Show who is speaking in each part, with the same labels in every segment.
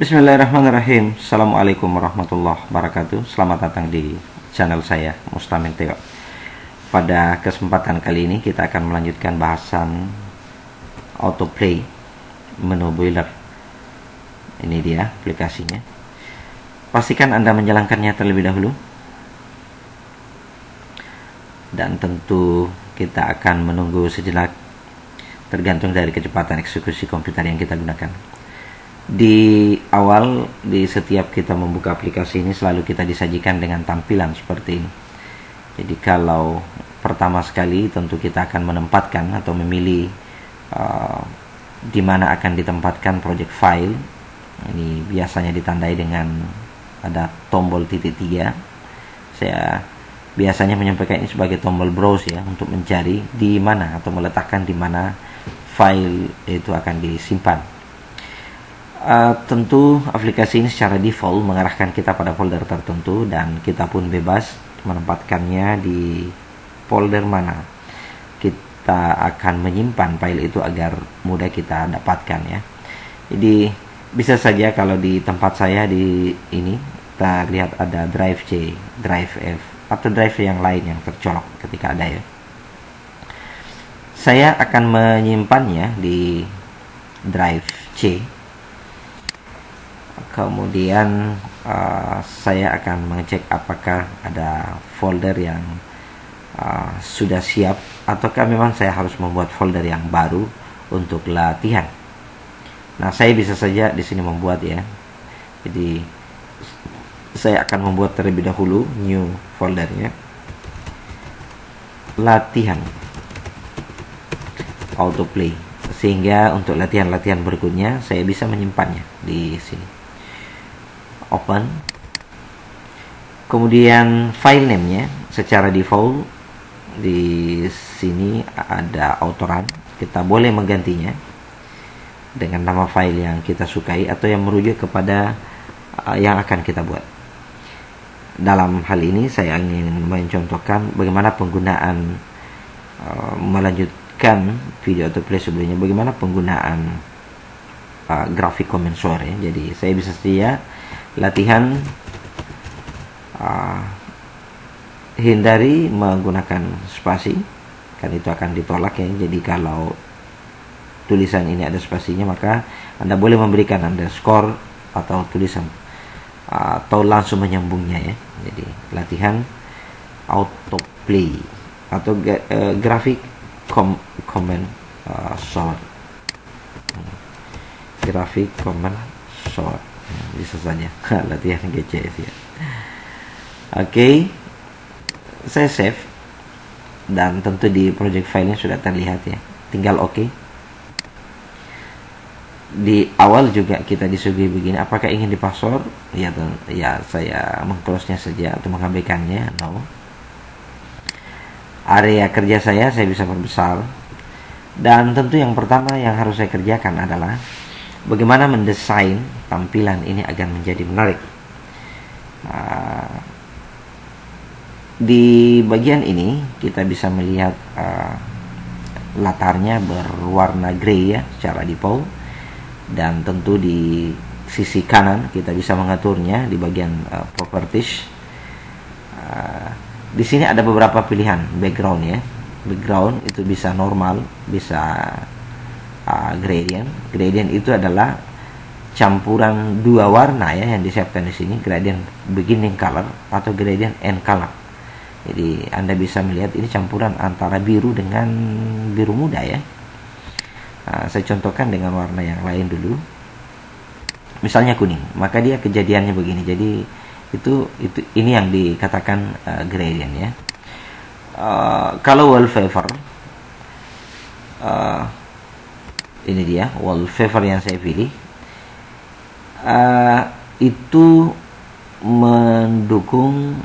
Speaker 1: Bismillahirrahmanirrahim. Assalamualaikum warahmatullahi wabarakatuh. Selamat datang di channel saya, Mustamin Teo. Pada kesempatan kali ini kita akan melanjutkan bahasan autoplay menu boiler. Ini dia aplikasinya. Pastikan Anda menjalankannya terlebih dahulu. Dan tentu kita akan menunggu sejenak, tergantung dari kecepatan eksekusi komputer yang kita gunakan. Di awal, di setiap kita membuka aplikasi ini selalu kita disajikan dengan tampilan seperti ini. Jadi kalau pertama sekali tentu kita akan menempatkan atau memilih di mana akan ditempatkan project file. Ini biasanya ditandai dengan ada tombol titik 3. Saya biasanya menyampaikan ini sebagai tombol browse ya, untuk mencari di mana atau meletakkan di mana file itu akan disimpan. Tentu aplikasi ini secara default mengarahkan kita pada folder tertentu dan kita pun bebas menempatkannya di folder mana kita akan menyimpan file itu agar mudah kita dapatkan ya. Jadi bisa saja kalau di tempat saya di ini kita lihat ada drive C, drive F atau drive yang lain yang tercolok ketika ada ya. Saya akan menyimpannya di drive C. Kemudian saya akan mengecek apakah ada folder yang sudah siap ataukah memang saya harus membuat folder yang baru untuk latihan. Nah, saya bisa saja di sini membuat ya. Jadi saya akan membuat terlebih dahulu new foldernya, latihan autoplay, sehingga untuk latihan-latihan berikutnya saya bisa menyimpannya di sini. Open. Kemudian file name-nya secara default di sini ada autorun. Kita boleh menggantinya dengan nama file yang kita sukai atau yang merujuk kepada yang akan kita buat. Dalam hal ini saya ingin mencontohkan bagaimana penggunaan melanjutkan video autoplay sebelumnya, bagaimana penggunaan grafik comment source ya. Jadi saya bisa saja latihan hindari menggunakan spasi, kan itu akan ditolak ya. Jadi kalau tulisan ini ada spasinya, maka Anda boleh memberikan underscore atau tulisan atau langsung menyambungnya ya. Jadi latihan autoplay atau grafik comment source, grafik comment source. Bisa saja latihan GCS ya. Oke, saya save dan tentu di project filenya sudah terlihat ya. Tinggal oke. Di awal juga kita disuguhi begini, apakah ingin dipassword? Ya, saya meng-close-nya saja atau mengabaikannya. No. Area kerja saya bisa perbesar. Dan tentu yang pertama yang harus saya kerjakan adalah bagaimana mendesain tampilan ini agar menjadi menarik. Di bagian ini kita bisa melihat latarnya berwarna grey ya secara default, dan tentu di sisi kanan kita bisa mengaturnya di bagian properties. Di sini ada beberapa pilihan background ya. Background itu bisa normal, bisa gradient. Gradient itu adalah campuran dua warna ya yang disiapkan di sini, gradient beginning color atau gradient end color. Jadi Anda bisa melihat ini campuran antara biru dengan biru muda ya. Saya contohkan dengan warna yang lain dulu. Misalnya kuning, maka dia kejadiannya begini. Jadi itu ini yang dikatakan gradient ya. Kalau wallpaper, ini dia wallpaper yang saya pilih. Itu mendukung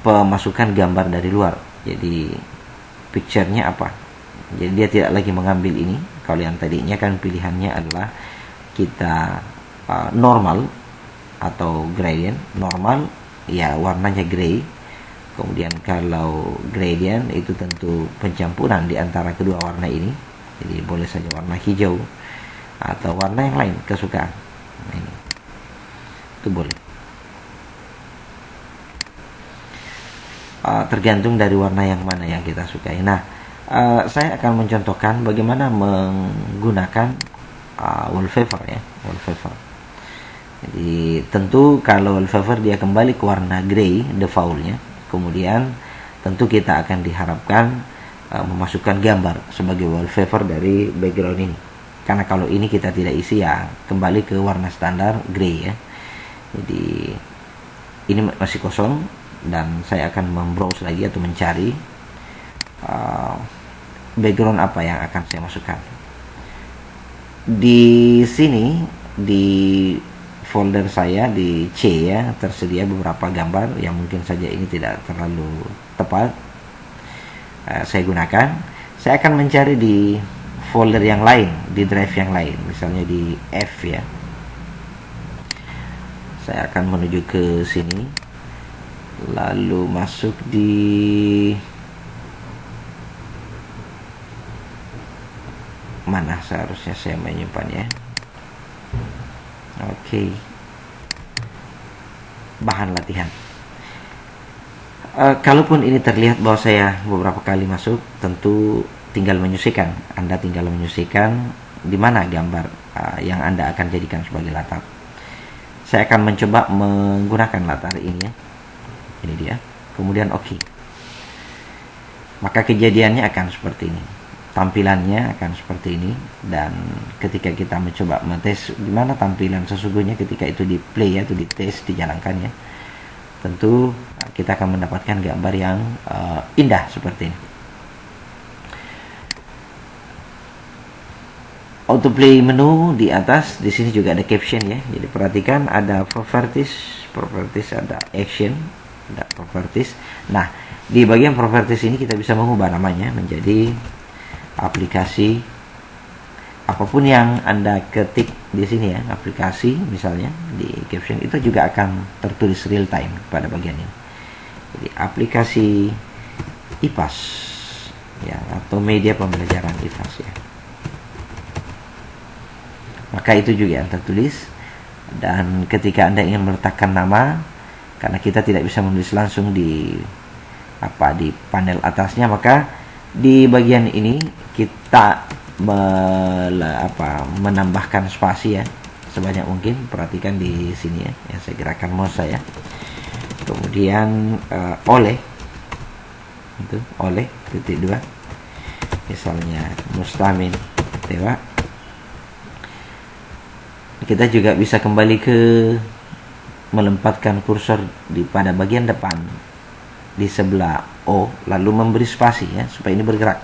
Speaker 1: pemasukan gambar dari luar. Jadi picture-nya apa? Jadi dia tidak lagi mengambil ini. Kalau yang tadinya kan pilihannya adalah kita normal atau gradient. Normal ya warnanya gray. Kemudian kalau gradient itu tentu pencampuran di antara kedua warna ini. Jadi boleh saja warna hijau atau warna yang lain kesukaan. Nah, ini itu boleh. Tergantung dari warna yang mana yang kita sukai. Nah, saya akan mencontohkan bagaimana menggunakan wallpaper ya, wallpaper. Jadi tentu kalau wallpaper dia kembali ke warna grey defaultnya, kemudian tentu kita akan diharapkan memasukkan gambar sebagai wallpaper dari background ini. Karena kalau ini kita tidak isi ya kembali ke warna standar grey ya. Jadi ini masih kosong dan saya akan membrowse lagi atau mencari background apa yang akan saya masukkan. Di sini di folder saya di C ya tersedia beberapa gambar yang mungkin saja ini tidak terlalu tepat saya gunakan. Saya akan mencari di folder yang lain, di drive yang lain, misalnya di F ya. Saya akan menuju ke sini, lalu masuk di mana seharusnya saya menyimpannya. Oke. Bahan latihan. Kalaupun ini terlihat bahwa saya beberapa kali masuk, tentu tinggal menyisihkan. Anda tinggal menyisihkan di mana gambar yang Anda akan jadikan sebagai latar. Saya akan mencoba menggunakan latar ini ya. Ini dia. Kemudian oke. Maka kejadiannya akan seperti ini. Tampilannya akan seperti ini, dan ketika kita mencoba mentes gimana tampilan sesungguhnya ketika itu di play ya, itu di tes, dijalankan ya, tentu kita akan mendapatkan gambar yang indah seperti ini. Autoplay menu di atas, di sini juga ada caption ya. Jadi perhatikan ada properties, ada action, ada properties. Nah, di bagian properties ini kita bisa mengubah namanya menjadi aplikasi apapun yang Anda ketik di sini ya, aplikasi misalnya di caption itu juga akan tertulis real time pada bagian ini. Jadi aplikasi IPAS ya, atau media pembelajaran IPAS ya. Maka itu juga yang tertulis, dan ketika Anda ingin meletakkan nama, karena kita tidak bisa menulis langsung di panel atasnya, maka di bagian ini kita menambahkan spasi ya sebanyak mungkin. Perhatikan di sini ya, yang saya gerakan mouse saya. Kemudian oleh titik 2, misalnya Mustamin Tewa. Kita juga bisa kembali ke melempatkan kursor pada bagian depan di sebelah O, lalu memberi spasi ya supaya ini bergerak.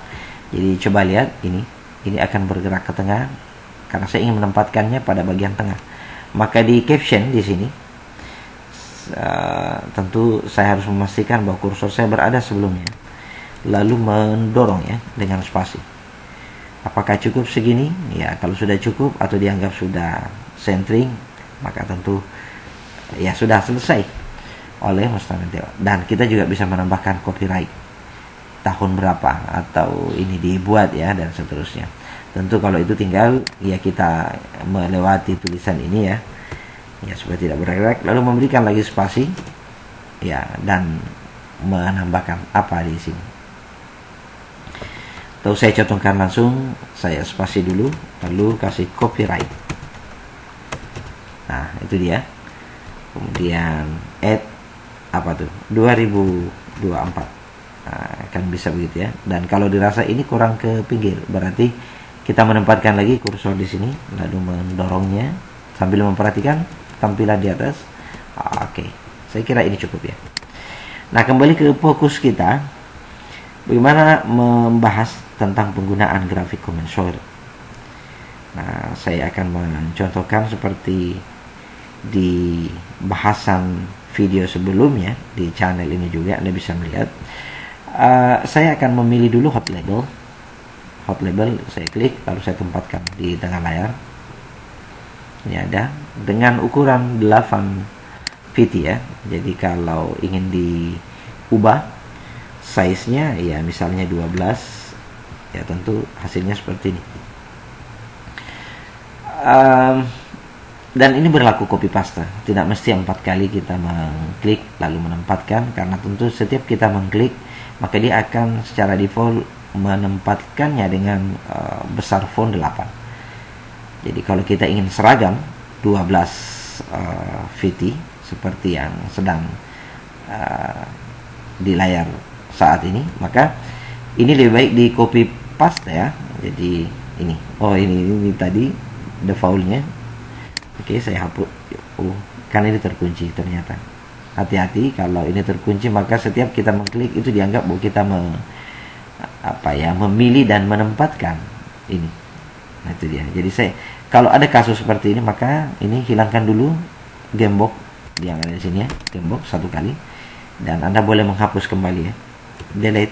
Speaker 1: Jadi coba lihat ini akan bergerak ke tengah karena saya ingin menempatkannya pada bagian tengah. Maka di caption di sini tentu saya harus memastikan bahwa kursor saya berada sebelumnya, lalu mendorong ya dengan spasi. Apakah cukup segini? Ya, kalau sudah cukup atau dianggap sudah centering, maka tentu ya sudah selesai oleh Mustamin Tewa. Dan kita juga bisa menambahkan copyright, tahun berapa atau ini dibuat ya, dan seterusnya. Tentu kalau itu tinggal ya kita melewati tulisan ini ya supaya tidak bergerak, lalu memberikan lagi spasi ya, dan menambahkan apa di sini. Atau saya contohkan langsung, saya spasi dulu lalu kasih copyright. Nah itu dia. Kemudian add 2024. Nah, kan bisa begitu ya. Dan kalau dirasa ini kurang ke pinggir, berarti kita menempatkan lagi kursor di sini lalu mendorongnya sambil memperhatikan tampilan di atas. Oke. Saya kira ini cukup ya. Nah, kembali ke fokus kita, bagaimana membahas tentang penggunaan grafik command share. Nah, saya akan mencontohkan seperti di bahasan video sebelumnya di channel ini juga Anda bisa melihat. Saya akan memilih dulu hot label. Hot label saya klik lalu saya tempatkan di tengah layar. Ini ada dengan ukuran 8 pt ya. Jadi kalau ingin diubah size-nya ya misalnya 12, ya tentu hasilnya seperti ini. Dan ini berlaku copy paste, tidak mesti 4 kali kita mengklik lalu menempatkan, karena tentu setiap kita mengklik maka dia akan secara default menempatkannya dengan besar font 8. Jadi kalau kita ingin seragam 12 VT seperti yang sedang di layar saat ini, maka ini lebih baik di copy paste ya. Jadi ini tadi defaultnya. Oke, saya hapus. Kan ini terkunci ternyata. Hati-hati, kalau ini terkunci maka setiap kita mengklik itu dianggap bahwa kita memilih dan menempatkan ini. Nah, itu dia. Jadi kalau ada kasus seperti ini, maka ini hilangkan dulu gembok yang ada di sini ya, gembok 1 kali, dan Anda boleh menghapus kembali ya. Delete.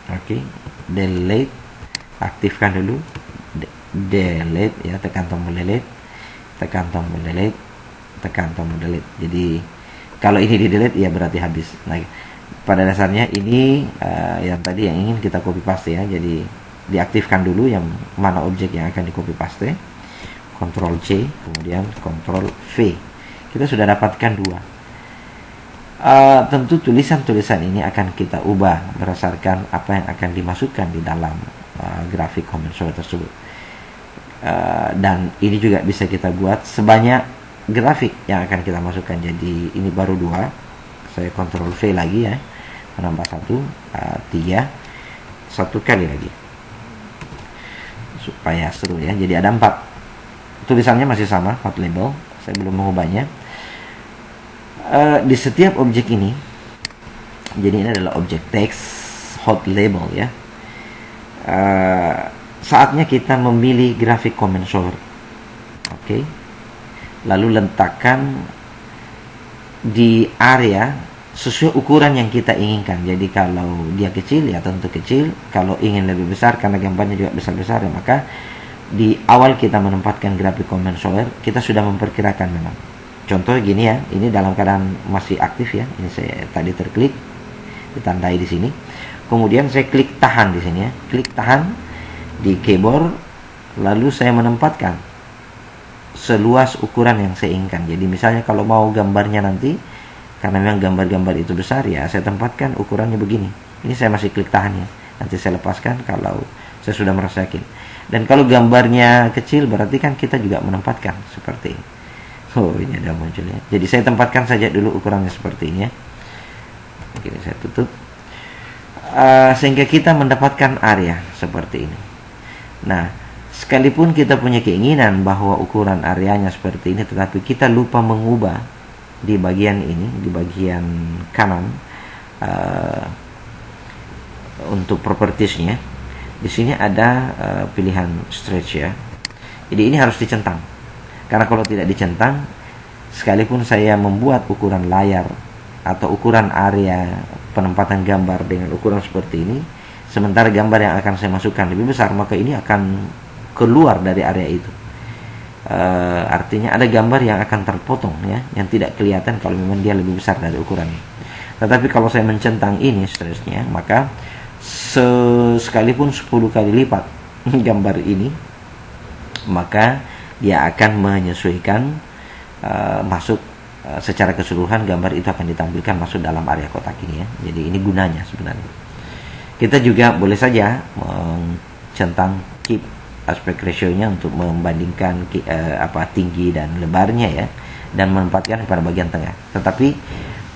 Speaker 1: Oke, delete. Aktifkan dulu. Delete ya, tekan tombol delete, tekan tombol delete, tekan tombol delete. Jadi kalau ini di delete ya berarti habis. Nah, pada dasarnya ini yang tadi yang ingin kita copy paste ya. Jadi diaktifkan dulu yang mana objek yang akan di copy paste. Ctrl C, kemudian Ctrl V. Kita sudah dapatkan 2. Tentu tulisan-tulisan ini akan kita ubah berdasarkan apa yang akan dimasukkan di dalam grafik comment shower tersebut. Dan ini juga bisa kita buat sebanyak grafik yang akan kita masukkan. Jadi ini baru 2. Saya Ctrl V lagi ya, menambah 1, 3, 1 kali lagi supaya seru ya. Jadi ada 4. Tulisannya masih sama, hot label, saya belum mengubahnya. Di setiap objek ini, jadi ini adalah objek teks hot label ya. Saatnya kita memilih grafik comment shower. Oke. Lalu letakkan di area sesuai ukuran yang kita inginkan. Jadi kalau dia kecil ya tentu kecil, kalau ingin lebih besar karena gambarnya juga besar-besar ya, maka di awal kita menempatkan grafik comment shower, kita sudah memperkirakan memang. Contoh gini ya, ini dalam keadaan masih aktif ya. Ini saya tadi terklik, ditandai di sini. Kemudian saya klik tahan di sini ya. Klik tahan di keyboard, lalu saya menempatkan seluas ukuran yang saya inginkan. Jadi misalnya kalau mau gambarnya nanti, karena memang gambar-gambar itu besar ya, saya tempatkan ukurannya begini. Ini saya masih klik tahan ya. Nanti saya lepaskan kalau saya sudah merasa yakin. Dan kalau gambarnya kecil berarti kan kita juga menempatkan seperti ini. Ini ada munculnya. Jadi saya tempatkan saja dulu ukurannya seperti ini ya. Oke, saya tutup. Sehingga kita mendapatkan area seperti ini. Nah, sekalipun kita punya keinginan bahwa ukuran areanya seperti ini, tetapi kita lupa mengubah di bagian ini, di bagian kanan untuk propertiesnya. Di sini ada pilihan stretch ya. Jadi ini harus dicentang. Karena kalau tidak dicentang, sekalipun saya membuat ukuran layar atau ukuran area penempatan gambar dengan ukuran seperti ini, sementara gambar yang akan saya masukkan lebih besar, maka ini akan keluar dari area itu. Artinya ada gambar yang akan terpotong ya, yang tidak kelihatan kalau memang dia lebih besar dari ukurannya. Tetapi kalau saya mencentang ini stretchnya, maka sekalipun 10 kali lipat gambar ini, maka dia akan menyesuaikan masuk secara keseluruhan gambar itu akan ditampilkan masuk dalam area kotak ini ya. Jadi ini gunanya sebenarnya. Kita juga boleh saja mencentang keep aspect ratio-nya untuk membandingkan tinggi dan lebarnya ya, dan menempatkan pada bagian tengah. Tetapi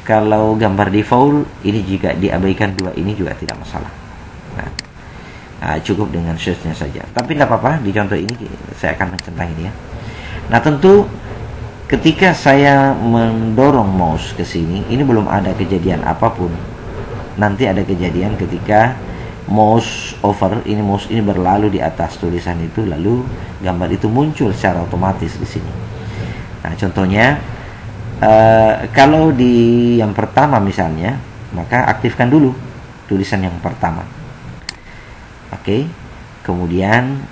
Speaker 1: kalau gambar default ini juga diabaikan 2 ini juga tidak masalah. Nah, cukup dengan search-nya saja. Tapi tidak apa-apa, di contoh ini saya akan mencentang ini ya. Nah, tentu ketika saya mendorong mouse ke sini, ini belum ada kejadian apapun. Nanti ada kejadian ketika mouse ini berlalu di atas tulisan itu, lalu gambar itu muncul secara otomatis di sini. Nah, contohnya kalau di yang pertama misalnya, maka aktifkan dulu tulisan yang pertama. Oke. Kemudian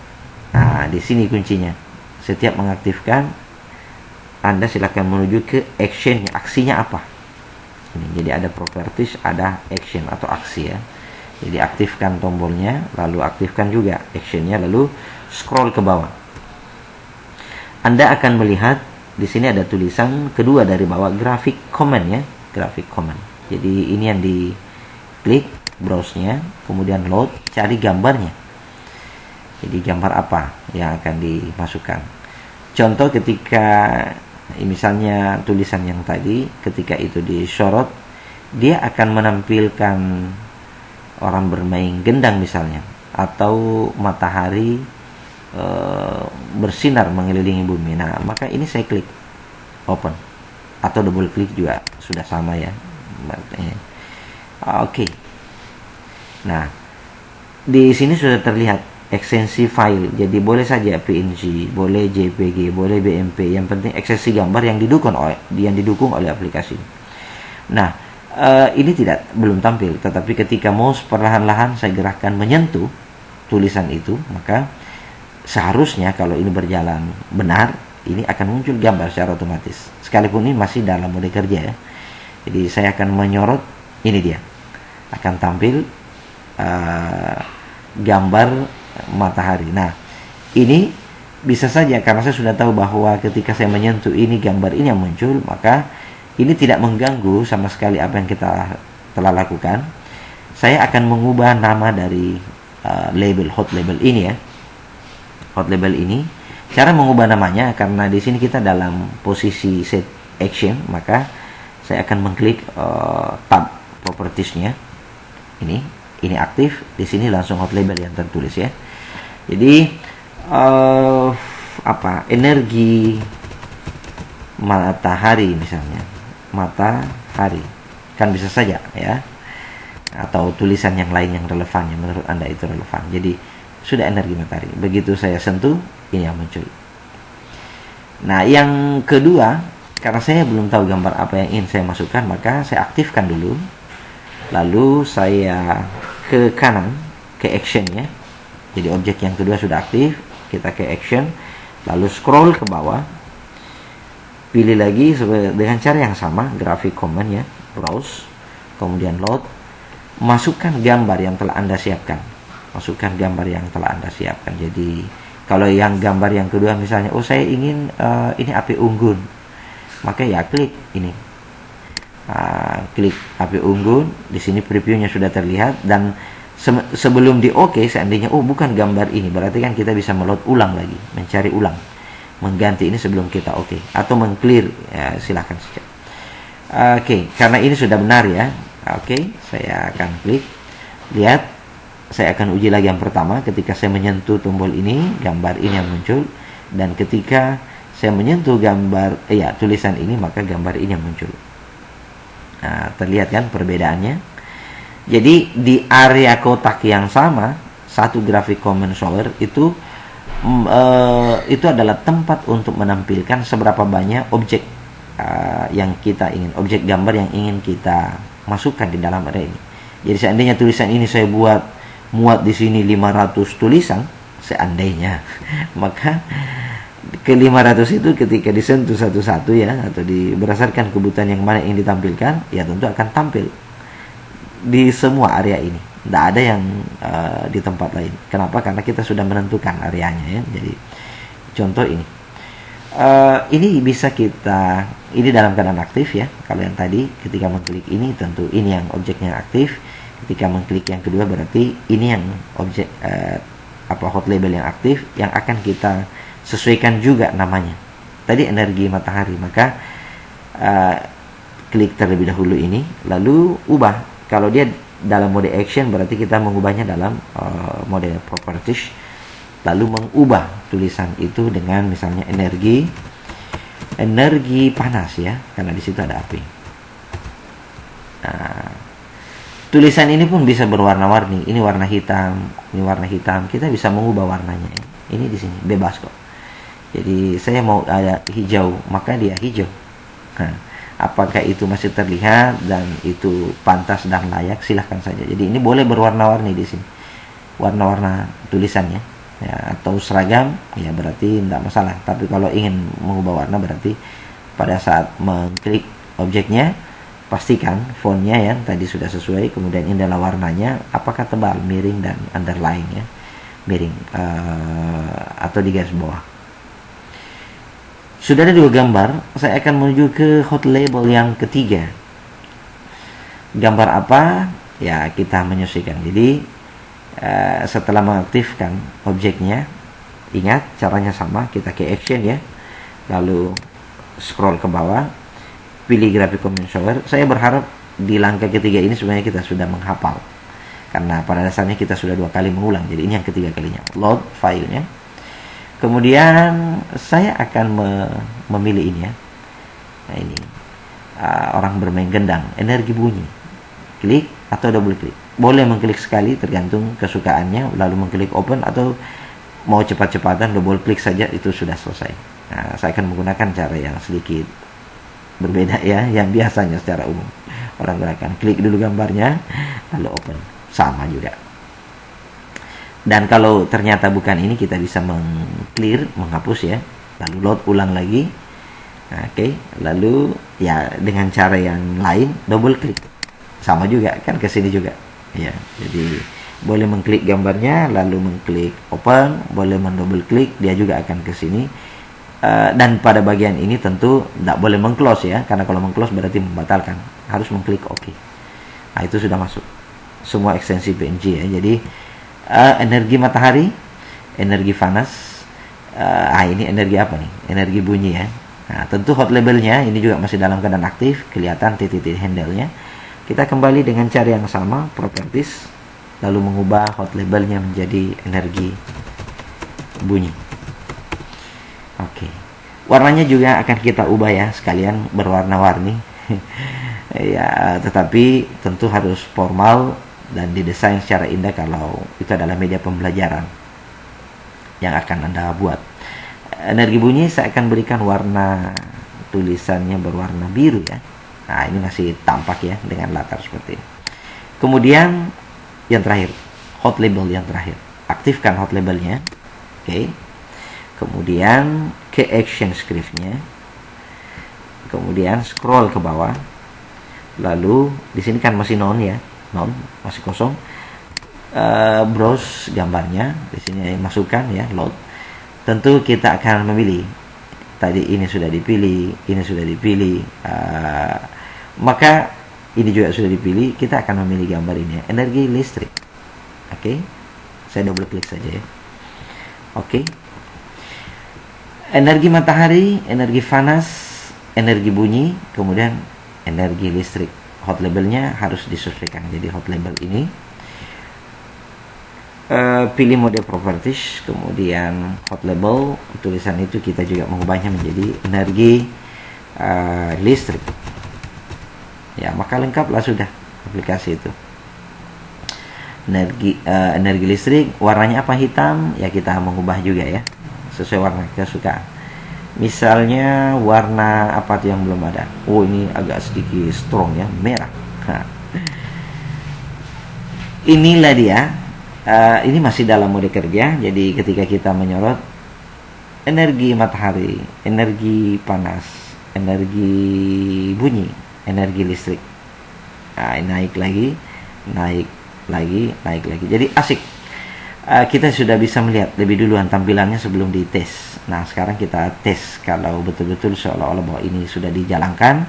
Speaker 1: di sini kuncinya. Setiap mengaktifkan, Anda silakan menuju ke action-nya, aksinya apa. Ini, jadi ada properties, ada action atau aksi ya. Jadi aktifkan tombolnya, lalu aktifkan juga action-nya, lalu scroll ke bawah. Anda akan melihat di sini ada tulisan kedua dari bawah, grafik comment ya, grafik comment. Jadi ini yang diklik, browse-nya, kemudian load, cari gambarnya. Jadi gambar apa yang akan dimasukkan. Contoh ketika misalnya tulisan yang tadi, ketika itu disorot, dia akan menampilkan orang bermain gendang misalnya, atau matahari bersinar mengelilingi bumi. Nah, maka ini saya klik open atau double klik juga sudah sama ya. Oke. Nah, di sini sudah terlihat ekstensi file. Jadi boleh saja PNG, boleh JPG, boleh BMP. Yang penting ekstensi gambar yang didukung oleh aplikasi. Nah, ini belum tampil, tetapi ketika mouse perlahan-lahan saya gerakkan menyentuh tulisan itu, maka seharusnya kalau ini berjalan benar, ini akan muncul gambar secara otomatis. Sekalipun ini masih dalam mode kerja ya. Jadi saya akan menyorot, ini dia. Akan tampil gambar matahari. Nah, ini bisa saja karena saya sudah tahu bahwa ketika saya menyentuh ini, gambar ini yang muncul, maka ini tidak mengganggu sama sekali apa yang kita telah lakukan. Saya akan mengubah nama dari hot label ini ya. Hot label ini, cara mengubah namanya karena di sini kita dalam posisi set action, maka saya akan mengklik tab propertiesnya. Ini aktif, di sini langsung hot label yang tertulis ya. Jadi energi matahari misalnya, matahari kan bisa saja ya, atau tulisan yang lain yang relevan yang menurut Anda itu relevan. Jadi sudah energi matahari. Begitu saya sentuh, ini yang muncul. Nah, yang kedua, karena saya belum tahu gambar apa yang ingin saya masukkan, maka saya aktifkan dulu. Lalu saya ke kanan, ke action-nya. Jadi objek yang kedua sudah aktif, kita ke action, lalu scroll ke bawah. Pilih lagi dengan cara yang sama, grafik comment ya, browse, kemudian load, masukkan gambar yang telah Anda siapkan. Masukkan gambar yang telah Anda siapkan. Jadi kalau yang gambar yang kedua misalnya, saya ingin ini api unggun, maka ya klik ini, klik api unggun. Di sini previewnya sudah terlihat, dan sebelum di OK, seandainya bukan gambar ini, berarti kan kita bisa meload ulang lagi, mencari ulang, mengganti ini sebelum kita OK, atau mengclear ya, silahkan saja. Oke, karena ini sudah benar ya. Oke, saya akan klik. Lihat, saya akan uji lagi yang pertama. Ketika saya menyentuh tombol ini, gambar ini yang muncul, dan ketika saya menyentuh gambar tulisan ini, maka gambar ini yang muncul. Nah, terlihat kan perbedaannya. Jadi di area kotak yang sama, satu grafik comment shower itu adalah tempat untuk menampilkan seberapa banyak objek yang kita ingin, objek gambar yang ingin kita masukkan di dalam area ini. Jadi seandainya tulisan ini saya muat di sini 500 tulisan, seandainya, maka ke 500 itu ketika disentuh satu-satu ya, atau berdasarkan kebutuhan yang mana yang ditampilkan, ya tentu akan tampil di semua area ini. Tidak ada yang di tempat lain. Kenapa? Karena kita sudah menentukan areanya ya. Jadi contoh ini bisa ini dalam keadaan aktif ya. Kalau yang tadi ketika mengklik ini, tentu ini yang objeknya aktif. Ketika mengklik yang kedua, berarti ini yang objek hot label yang aktif, yang akan kita sesuaikan juga namanya. Tadi energi matahari, maka klik terlebih dahulu ini, lalu ubah. Kalau dia dalam mode action, berarti kita mengubahnya dalam mode properties, lalu mengubah tulisan itu dengan misalnya energi panas ya, karena di situ ada api. Nah, tulisan ini pun bisa berwarna-warni. Ini warna hitam, ini warna hitam. Kita bisa mengubah warnanya. Ini di sini bebas kok. Jadi saya mau ada hijau, maka dia hijau. Nah, apakah itu masih terlihat dan itu pantas dan layak, silahkan saja. Jadi ini boleh berwarna-warni di sini, warna-warna tulisannya ya, atau seragam ya, berarti tidak masalah. Tapi kalau ingin mengubah warna, berarti pada saat mengklik objeknya, pastikan fontnya yang tadi sudah sesuai, kemudian ini adalah warnanya, apakah tebal, miring, dan underline ya, miring atau di garis bawah. Sudah ada 2 gambar, saya akan menuju ke hot label yang ketiga. Gambar apa? Ya, kita menyesuaikan. Jadi setelah mengaktifkan objeknya, ingat caranya sama, kita ke action ya, lalu scroll ke bawah, pilih graphic command shower. Saya berharap di langkah ketiga ini sebenarnya kita sudah menghafal, karena pada dasarnya kita sudah 2 kali mengulang, jadi ini yang ketiga kalinya. Load filenya, kemudian saya akan memilih ini ya. Nah ini orang bermain gendang, energi bunyi, klik atau double klik. Boleh mengklik sekali tergantung kesukaannya, lalu mengklik open, atau mau cepat-cepatan double klik saja itu sudah selesai. Nah, saya akan menggunakan cara yang sedikit berbeda ya, yang biasanya secara umum orang gunakan. Klik dulu gambarnya, lalu open, sama juga. Dan kalau ternyata bukan ini, kita bisa meng-clear, menghapus ya, lalu load ulang lagi. Oke, lalu ya dengan cara yang lain, double klik, sama juga kan, ke sini juga ya. Jadi boleh mengklik gambarnya, lalu mengklik open, boleh mendouble klik, dia juga akan ke sini. Dan pada bagian ini tentu tidak boleh meng-close ya, karena kalau meng-close berarti membatalkan, harus mengklik OK. Nah, itu sudah masuk semua ekstensi PNG ya. Jadi energi matahari, energi panas, ini energi apa nih? Energi bunyi ya. Nah, tentu hot labelnya ini juga masih dalam keadaan aktif, kelihatan titik-titik handle-nya. Kita kembali dengan cara yang sama, properties, lalu mengubah hot labelnya menjadi energi bunyi. Oke. Warnanya juga akan kita ubah ya, sekalian berwarna-warni. Ya, tetapi tentu harus formal dan didesain secara indah kalau itu adalah media pembelajaran yang akan Anda buat. Energi bunyi saya akan berikan warna tulisannya berwarna biru ya. Nah, ini masih tampak ya dengan latar seperti ini. Kemudian yang terakhir, hot label yang terakhir. Aktifkan hot labelnya. Oke. Kemudian ke action script-nya. Kemudian scroll ke bawah. Lalu di sini kan masih non ya. Non, masih kosong. Browse gambarnya, di sini masukkan ya, load. Tentu kita akan memilih. Tadi ini sudah dipilih, ini sudah dipilih. Maka ini juga sudah dipilih. Kita akan memilih gambar ini ya, energi listrik. Oke. Saya double klik saja ya. Oke. Energi matahari, energi panas, energi bunyi, kemudian energi listrik. Hot labelnya harus disesuaikan. Jadi hot label ini pilih mode properties, kemudian hot label, tulisan itu kita juga mengubahnya menjadi energi listrik. Ya, maka lengkaplah sudah aplikasi itu. Energi listrik, warnanya apa? Hitam, ya kita mengubah juga ya sesuai warna kesukaan. Misalnya warna apa tuh yang belum ada? Oh, ini agak sedikit strong ya, merah. Inilah dia. Ini masih dalam mode kerja. Jadi ketika kita menyorot energi matahari, energi panas, energi bunyi, energi listrik, naik lagi, naik lagi, naik lagi. Jadi asik. Kita sudah bisa melihat lebih duluan tampilannya sebelum dites. Nah, sekarang kita tes kalau betul-betul seolah-olah bahwa ini sudah dijalankan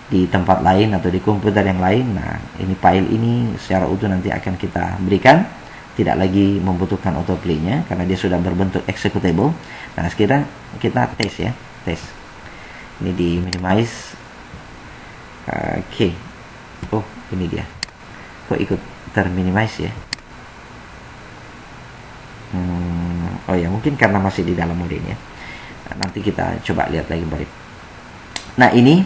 Speaker 1: di tempat lain atau di komputer yang lain. Nah, ini file ini secara utuh nanti akan kita berikan, tidak lagi membutuhkan autoplay-nya karena dia sudah berbentuk executable. Nah, sekarang kita tes ya, tes. Ini di minimize. Oke. Oh, ini dia. Kok ikut terminimize ya? Oh ya, mungkin karena masih di dalam mode ini ya. Nanti kita coba lihat lagi balik. Nah, ini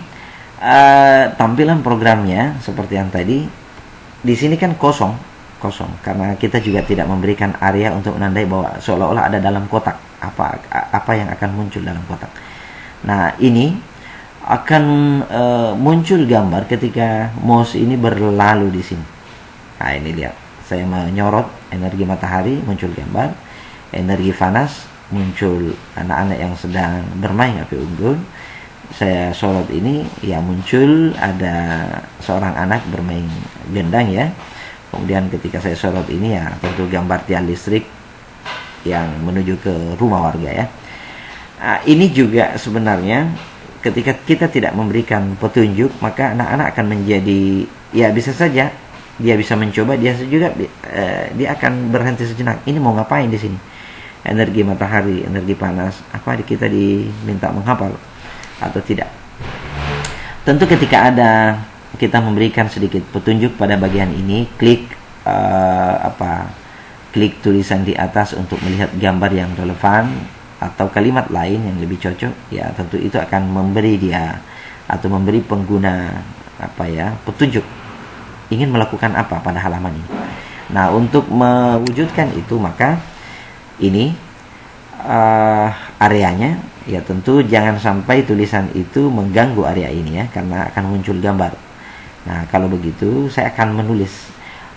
Speaker 1: tampilan programnya seperti yang tadi. Di sini kan kosong karena kita juga tidak memberikan area untuk menandai bahwa seolah-olah ada dalam kotak. Apa yang akan muncul dalam kotak. Nah, ini akan muncul gambar ketika mouse ini berlalu di sini. Nah, ini lihat. Saya menyorot energi matahari, muncul gambar. Energi panas, muncul anak-anak yang sedang bermain api unggun. Saya sorot ini, ya muncul ada seorang anak bermain gendang ya. Kemudian ketika saya sorot ini ya tentu gambar tiang listrik yang menuju ke rumah warga ya. Ini juga sebenarnya ketika kita tidak memberikan petunjuk, maka anak-anak akan menjadi, ya bisa saja dia bisa mencoba, dia juga dia akan berhenti sejenak. Ini mau ngapain di sini? Energi matahari, energi panas, apa kita diminta menghafal atau tidak? Tentu ketika ada kita memberikan sedikit petunjuk pada bagian ini, klik klik tulisan di atas untuk melihat gambar yang relevan atau kalimat lain yang lebih cocok, ya tentu itu akan memberi dia atau memberi pengguna petunjuk ingin melakukan apa pada halaman ini. Nah, untuk mewujudkan itu maka ini areanya, ya tentu jangan sampai tulisan itu mengganggu area ini ya, karena akan muncul gambar. Nah, kalau begitu saya akan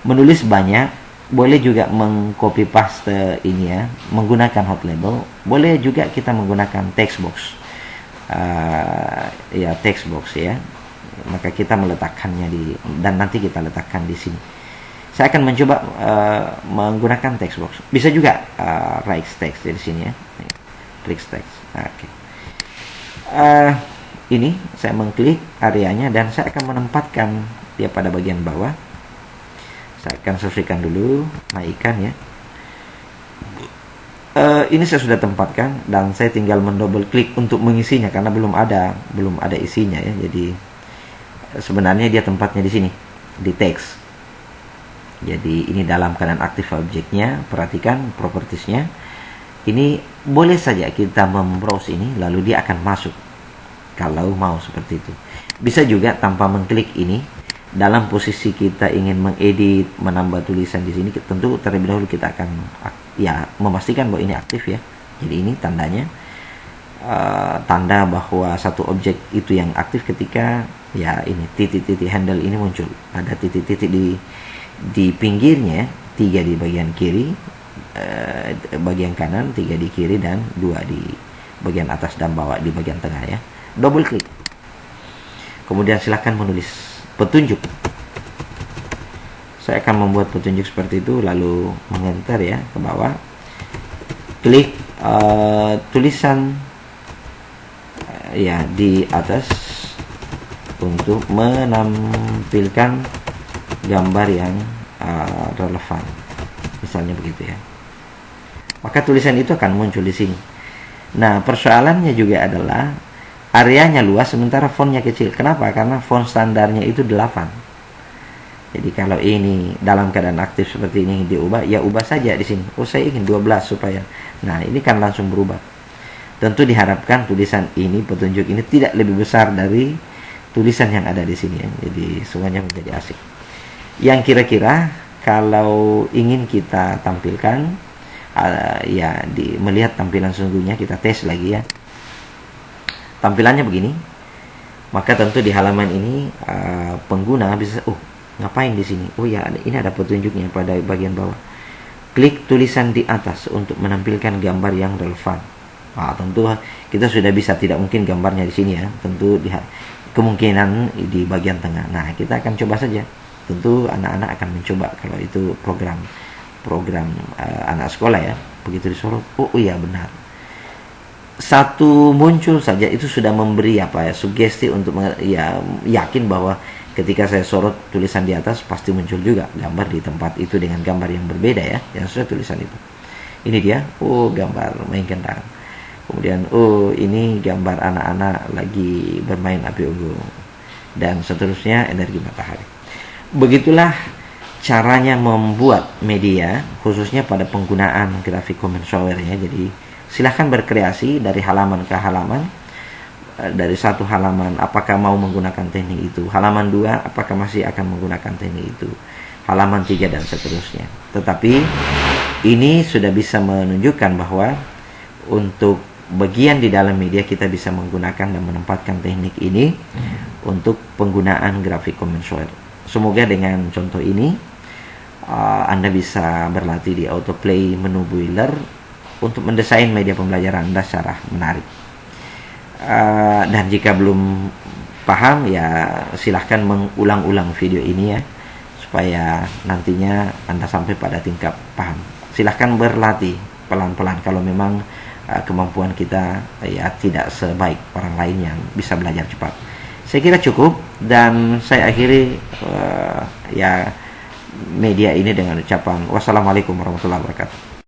Speaker 1: menulis banyak. Boleh juga mengcopy paste ini ya, menggunakan hot label. Boleh juga kita menggunakan text box, text box ya. Maka kita meletakkannya dan nanti kita letakkan di sini. Saya akan mencoba menggunakan text box. Bisa juga write text di sini ya, text. Oke. Ini saya mengklik areanya dan saya akan menempatkan dia pada bagian bawah. Saya akan selesaikan dulu naikkan ya. Ini saya sudah tempatkan dan saya tinggal mendouble klik untuk mengisinya karena belum ada isinya ya. Jadi sebenarnya dia tempatnya di sini di teks. Jadi ini dalam keadaan aktif objeknya. Perhatikan propertiesnya. Ini boleh saja kita membrowse ini lalu dia akan masuk kalau mau seperti itu. Bisa juga tanpa mengklik ini. Dalam posisi kita ingin mengedit, menambah tulisan di sini, tentu terlebih dahulu kita akan memastikan bahwa ini aktif ya. Jadi ini tandanya, tanda bahwa satu objek itu yang aktif ketika ya ini titik-titik handle ini muncul. Ada titik-titik di pinggirnya, 3 di bagian kiri, bagian kanan, 3 di kiri dan 2 di bagian atas dan bawah di bagian tengah ya. Double klik. Kemudian silakan menulis petunjuk. Saya akan membuat petunjuk seperti itu lalu mengenter ya ke bawah. Klik tulisan di atas untuk menampilkan gambar yang relevan. Misalnya begitu ya. Maka tulisan itu akan muncul di sini. Nah, persoalannya juga adalah areanya luas sementara fontnya kecil. Kenapa? Karena font standarnya itu 8. Jadi kalau ini dalam keadaan aktif seperti ini diubah, ya ubah saja di sini. Oh, saya ingin 12 supaya. Nah, ini kan langsung berubah. Tentu diharapkan tulisan ini, petunjuk ini tidak lebih besar dari tulisan yang ada di sini ya. Jadi semuanya menjadi asik. Yang kira-kira kalau ingin kita tampilkan melihat tampilan sesungguhnya, kita tes lagi ya. Tampilannya begini. Maka tentu di halaman ini pengguna bisa ngapain di sini? Oh ya, ini ada petunjuknya pada bagian bawah. Klik tulisan di atas untuk menampilkan gambar yang relevan. Tentu kita sudah bisa, tidak mungkin gambarnya di sini ya. Tentu kemungkinan di bagian tengah. Nah, kita akan coba saja. Tentu anak-anak akan mencoba kalau itu program anak sekolah ya. Begitu disorot, oh iya benar. Satu muncul saja itu sudah memberi sugesti untuk yakin bahwa ketika saya sorot tulisan di atas pasti muncul juga gambar di tempat itu dengan gambar yang berbeda ya, yang sesuai tulisan itu. Ini dia, gambar main kendang. Kemudian ini gambar anak-anak lagi bermain api unggun dan seterusnya, energi matahari. Begitulah caranya membuat media khususnya pada penggunaan grafik common software ya. Jadi silahkan berkreasi dari halaman ke halaman. Dari satu halaman apakah mau menggunakan teknik itu, halaman 2 apakah masih akan menggunakan teknik itu, halaman 3 dan seterusnya. Tetapi ini sudah bisa menunjukkan bahwa untuk bagian di dalam media kita bisa menggunakan dan menempatkan teknik ini untuk penggunaan grafik common software. Semoga dengan contoh ini Anda bisa berlatih di autoplay menu builder untuk mendesain media pembelajaran Anda secara menarik. Dan jika belum paham ya silahkan mengulang-ulang video ini ya, supaya nantinya Anda sampai pada tingkat paham. Silahkan berlatih pelan-pelan. Kalau memang kemampuan kita ya tidak sebaik orang lain yang bisa belajar cepat. Saya kira cukup, dan saya akhiri ya media ini dengan ucapan wassalamualaikum warahmatullahi wabarakatuh.